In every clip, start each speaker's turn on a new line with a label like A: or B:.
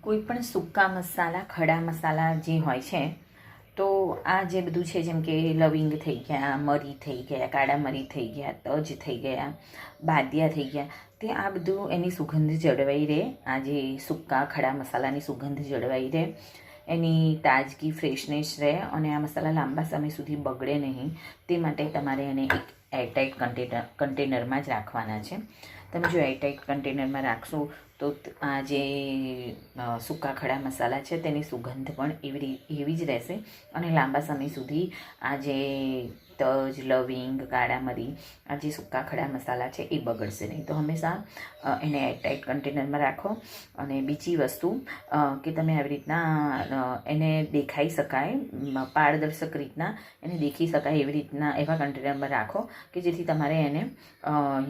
A: કોઈ પણ સૂકા મસાલા, ખડા મસાલા જે હોય છે, તો આ જે બધું છે, જેમ કે લવિંગ થઈ ગયા, મરી થઈ ગયા, કાળા મરી થઈ ગયા, તજ થઈ ગયા, બાદિયા થઈ ગયા, તે આ બધું એની સુગંધ જળવાઈ રહે. આ જે સૂકા ખડા મસાલાની સુગંધ જળવાઈ રહે, એની તાજગી, ફ્રેશનેસ રહે અને આ મસાલા લાંબા સમય સુધી બગડે નહીં. તે માટે તમારે એને એક એરટાઇટ કન્ટેનરમાં જ રાખવાના છે. તમે જો એરટાઇટ કન્ટેનરમાં રાખશો તો આ જે સૂકા ખડા મસાલા છે તેની સુગંધ પણ એવી જ રહેશે અને લાંબા સમય સુધી આ જે તજ, લવિંગ, કાળા મરી, આ જે સૂકા ખડા મસાલા છે એ બગડશે નહીં. તો હંમેશા એને એરટાઇટ કન્ટેનરમાં રાખો. અને બીજી વસ્તુ કે તમે આવી રીતના એને દેખાઈ શકાય, પારદર્શક રીતના એને દેખી શકાય એવી રીતના એવા કન્ટેનરમાં રાખો કે જેથી તમારે એને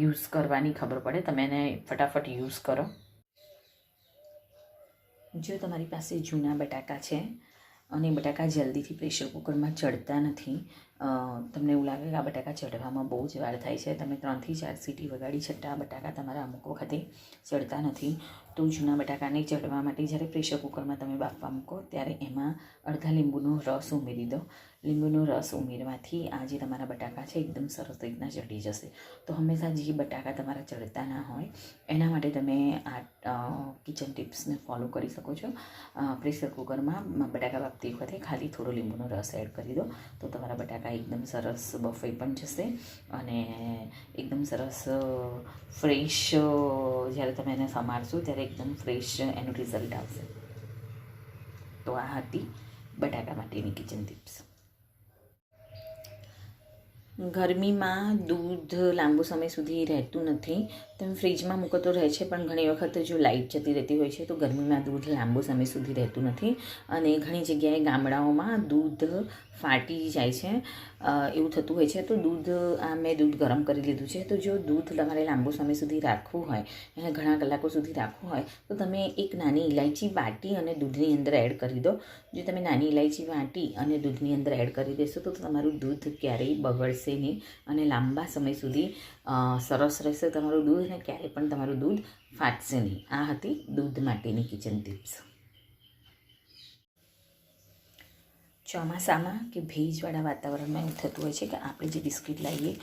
A: યુઝ કરવાની ખબર પડે, તમે એને ફટાફટ યુઝ કરો. જો તમારી પાસે જૂના બટાકા છે અને બટાકા જલ્દીથી પ્રેશર કુકરમાં ચડતા નથી, તમને એવું લાગે કે આ બટાકા ચડવામાં બહુ જ વાર થાય છે, તમે 3 થી 4 સીટી વગાડી છતાં બટાકા તમારા અમુક વખતે ચડતા નથી, તો જૂના બટાકાને ચડવા માટે જ્યારે પ્રેશર કુકરમાં તમે બાફવા મૂકો ત્યારે એમાં અડધા લીંબુનો રસ ઉમેરી દો. લીંબુનો રસ ઉમેરવાથી આ જે તમારા બટાકા છે એકદમ સરસ રીતના ચડી જશે. તો હંમેશા જે બટાકા તમારા ચડતા ના હોય એના માટે તમે આ કિચન ટિપ્સને ફોલો કરી શકો છો. પ્રેશર કુકરમાં બટાકા બાફતી વખતે ખાલી થોડો લીંબુનો રસ એડ કરી દો તો તમારા બટાકા એકદમ સરસ બફાઈ પણ જશે અને એકદમ સરસ ફ્રેશ, જ્યારે તમે એને સમારશો ત્યારે એકદમ ફ્રેશ એનું રિઝલ્ટ આવશે. તો આ હતી બટાકા માટેની કિચન ટિપ્સ. ગરમીમાં દૂધ લાંબો સમય સુધી રહેતું નથી. તમે ફ્રીજમાં મૂકો તો રહે છે, પણ ઘણી વખત જો લાઇટ જતી રહેતી હોય છે તો ગરમીમાં દૂધ લાંબો સમય સુધી રહેતું નથી અને ઘણી જગ્યાએ ગામડાઓમાં દૂધ ફાટી જાય છે, એવું થતું હોય છે. તો મેં દૂધ ગરમ કરી લીધું છે. તો જો દૂધ તમારે લાંબો સમય સુધી રાખવું હોય, એને ઘણા કલાકો સુધી રાખવું હોય, તો તમે એક નાની ઇલાયચી વાટી અને દૂધની અંદર એડ કરી દો. જો તમે નાની ઇલાયચી વાટી અને દૂધની અંદર એડ કરી દેશો તો તમારું દૂધ ક્યારેય બગડશે નહીં અને લાંબા સમય સુધી સરસ રહેશે તમારું દૂધ અને ક્યારેય પણ તમારું દૂધ ફાટશે નહીં. આ હતી દૂધ માટેની કિચન ટિપ્સ. ચોમાસામાં કે ભેજવાળા વાતાવરણમાં એવું થતું હોય છે કે આપણે જે બિસ્કિટ લાવીએ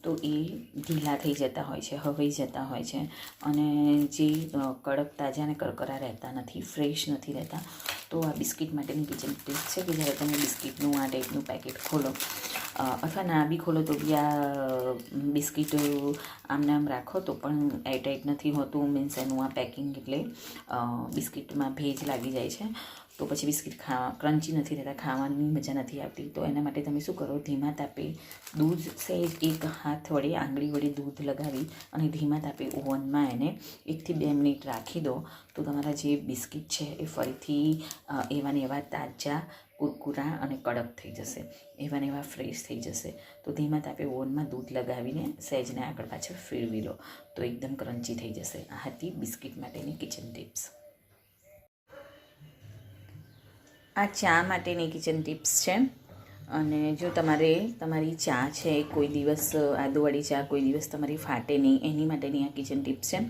A: તો એ ઢીલા થઈ જતા હોય છે, હવાઈ જતા હોય છે અને જે કડક, તાજા અને કરકરા રહેતા નથી, ફ્રેશ નથી રહેતા. તો આ બિસ્કિટ માટેની કિચન ટિપ્સ છે કે જ્યારે તમે બિસ્કિટનું આ ટાઈપનું પેકેટ ખોલો અથવા ના બી ખોલો તો બી આ બિસ્કિટ આમને આમ રાખો તો પણ એરટાઈટ નથી હોતું. મીન્સ એનું આ પેકિંગ એટલે બિસ્કિટમાં ભેજ લાગી જાય છે તો પછી બિસ્કિટ ક્રન્ચી નથી રહેતા, ખાવાની મજા નથી આવતી. તો એના માટે તમે શું કરો, ધીમા તાપે દૂધ સહેજ એક હાથ વડે, આંગળી વડે દૂધ લગાવી અને ધીમા તાપે ઓવનમાં એને 1 થી 2 મિનિટ રાખી દો તો તમારા જે બિસ્કિટ છે એ ફરીથી એવા ને એવા તાજા, કુરકુરા અને કડક થઈ જશે, એવા ને એવા ફ્રેશ થઈ જશે. તો ધીમા તાપે ઓવનમાં દૂધ લગાવીને સહેજને આગળ પાછળ ફેરવી લો તો એકદમ ક્રન્ચી થઈ જશે. આ હતી બિસ્કિટ માટેની કિચન ટિપ્સ. આ ચા માટેની કિચન ટિપ્સ છે અને જો તમારી ચા છે કોઈ દિવસ આદુવાળી ચા કોઈ દિવસ તમારી ફાટે નહીં, એની માટેની આ કિચન ટિપ્સ છે.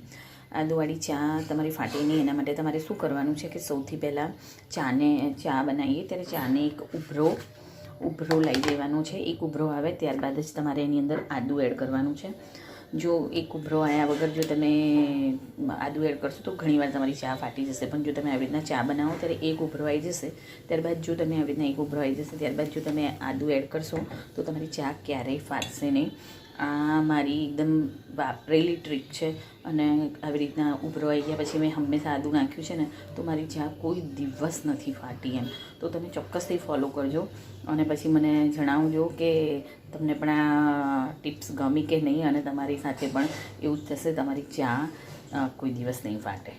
A: આદુવાળી ચા તમારી ફાટે નહીં એના માટે તમારે શું કરવાનું છે કે સૌથી પહેલાં ચા બનાવીએ ત્યારે ચાને એક ઉભરો લઈ લેવાનો છે. એક ઉભરો આવે ત્યારબાદ જ તમારે એની અંદર આદું એડ કરવાનું છે. જો એક ઉભરો આવ્યા વગર જો તમે આદું એડ કરશો તો ઘણીવાર તમારી ચા ફાટી જશે. પણ જો તમે આવી રીતના ચા બનાવો ત્યારે એક ઉભરો આવી જશે, ત્યારબાદ જો તમે આવી રીતના એક ઉભરો આવી જશે ત્યારબાદ જો તમે આદું એડ કરશો તો તમારી ચા ક્યારેય ફાટશે નહીં. આ મારી એકદમ વાપરેલી ટ્રીક છે અને આવી રીતના ઉભરો આવી ગયા પછી મેં હંમેશા આદું નાખ્યું છે ને તો મારી ચા કોઈ દિવસ નથી ફાટી એમ. તો તમે ચોક્કસથી ફોલો કરજો અને પછી મને જણાવજો કે તમને પણ આ ટિપ્સ ગમી કે નહીં અને તમારી સાથે પણ એવું જ થશે, તમારી ચા કોઈ દિવસ નહીં ફાટે.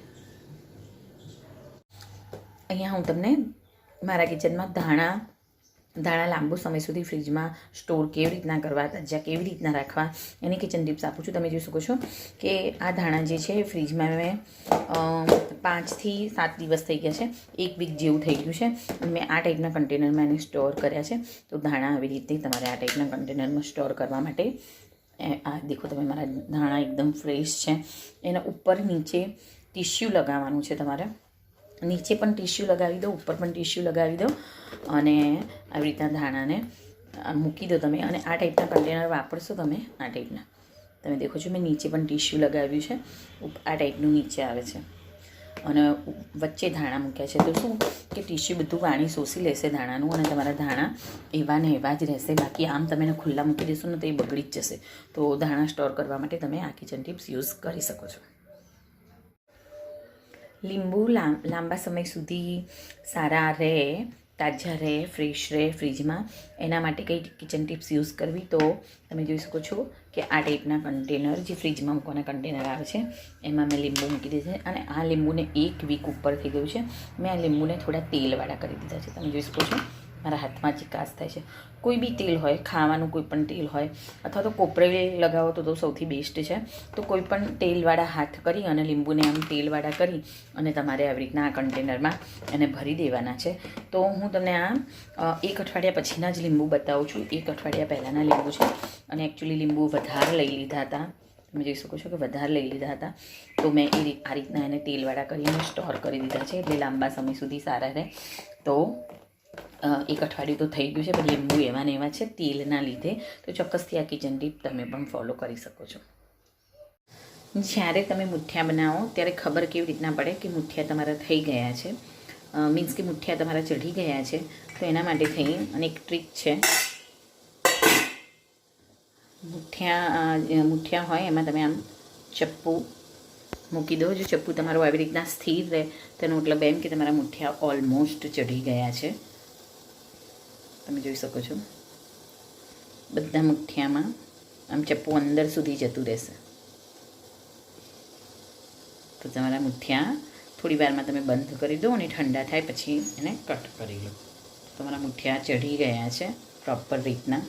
A: અહીંયા હું તમને મારા કિચનમાં ધાણા લાંબો સમય સુધી ફ્રીજમાં સ્ટોર કેવી રીતના કરવા, તાજા કેવી રીતના રાખવા એની કિચન ટિપ્સ આપું છું. તમે જોઈ શકો છો કે આ ધાણા જે છે ફ્રીજમાં મેં 5 થી 7 દિવસ થઈ ગયા છે, 1 વીક જેવું થઈ ગયું છે અને મેં આ ટાઈપના કન્ટેનરમાં એને સ્ટોર કર્યા છે. તો ધાણા આવી રીતે તમારે આ ટાઈપના કન્ટેનરમાં સ્ટોર કરવા માટે આ દેખો તમે મારા ધાણા એકદમ ફ્રેશ છે. એના ઉપર નીચે ટીશ્યુ લગાવવાનું છે તમારે નીચે પણ ટીશ્યુ લગાવી દો, ઉપર પણ ટીશ્યુ લગાવી દો અને આવી રીતના ધાણાને મૂકી દો તમે. અને આ ટાઈપના કન્ટેનર વાપરશો તમે, આ ટાઈપના તમે દેખો છો મેં નીચે પણ ટીશ્યુ લગાવ્યું છે, આ ટાઈપનું નીચે આવે છે અને વચ્ચે ધાણા મૂક્યા છે. તો શું કે ટીશ્યુ બધું પાણી શોષી લેશે ધાણાનું અને તમારા ધાણા એવા ને એવા જ રહેશે. બાકી આમ તમે ખુલ્લા મૂકી દેશો ને તો એ બગડી જ જશે. તો ધાણા સ્ટોર કરવા માટે તમે આ કિચન ટિપ્સ યુઝ કરી શકો છો. લીંબુ લાંબા સમય સુધી સારા રહે, તાજા રહે, ફ્રેશ રહે ફ્રીજમાં, એના માટે કઈ કિચન ટિપ્સ યુઝ કરવી? તો તમે જોઈ શકો છો કે આ ટાઈપના કન્ટેનર જે ફ્રીજમાં મૂકવાના કન્ટેનર આવે છે એમાં મેં લીંબુ મૂકી દીધા છે. અને આ લીંબુને 1 વીક ઉપર થઈ ગયું છે. મેં આ લીંબુને થોડા તેલવાળા કરી દીધા છે. તમે જોઈ શકો છો મારા હાથમાં ચિકાસ થાય છે. કોઈ બી તેલ હોય, ખાવાનું કોઈ પણ તેલ હોય, અથવા તો કોપરેલ લગાવો તો સૌથી બેસ્ટ છે. તો કોઈ પણ તેલવાળા હાથ કરી અને લીંબુને આમ તેલવાળા કરી અને તમારે આવી રીતના આ કન્ટેનરમાં એને ભરી દેવાના છે. તો હું તમને આ 1 અઠવાડિયા પછીના જ લીંબુ બતાવું છું. 1 અઠવાડિયા પહેલાંના લીંબુ છે અને એકચ્યુઅલી લીંબુ વધારે લઈ લીધા હતા. તમે જોઈ શકો છો કે વધારે લઈ લીધા હતા. તો મેં આ રીતના એને તેલવાળા કરીને સ્ટોર કરી દીધા છે, એટલે લાંબા સમય સુધી સારા રહે. તો 1 અઠવાડિયું તો થઈ ગયું છે, પણ લીંબુ એવા ને એવા છે તેલના લીધે. તો ચોક્કસથી આ કિચન ટીપ તમે પણ ફોલો કરી શકો છો. જ્યારે તમે મુઠિયા બનાવો ત્યારે ખબર કેવી રીતના પડે કે મુઠિયા તમારા થઈ ગયા છે, મીન્સ કે મુઠિયા તમારા ચઢી ગયા છે? તો એના માટે થઈ અને એક ટ્રીક છે. મુઠિયા હોય એમાં તમે આમ ચપ્પુ મૂકી દો. જો ચપ્પુ તમારું આવી રીતના સ્થિર રહે તેનો મતલબ એમ કે તમારા મુઠિયા ઓલમોસ્ટ ચઢી ગયા છે. તમે જોઈ શકો છો બધા મુઠિયામાં આમ ચપ્પુ અંદર સુધી જતું રહેશે. તો તમારા મુઠિયા થોડી વારમાં તમે બંધ કરી દો અને ઠંડા થાય પછી એને કટ કરી લો. તમારા મુઠિયા ચઢી ગયા છે પ્રોપર રીતના.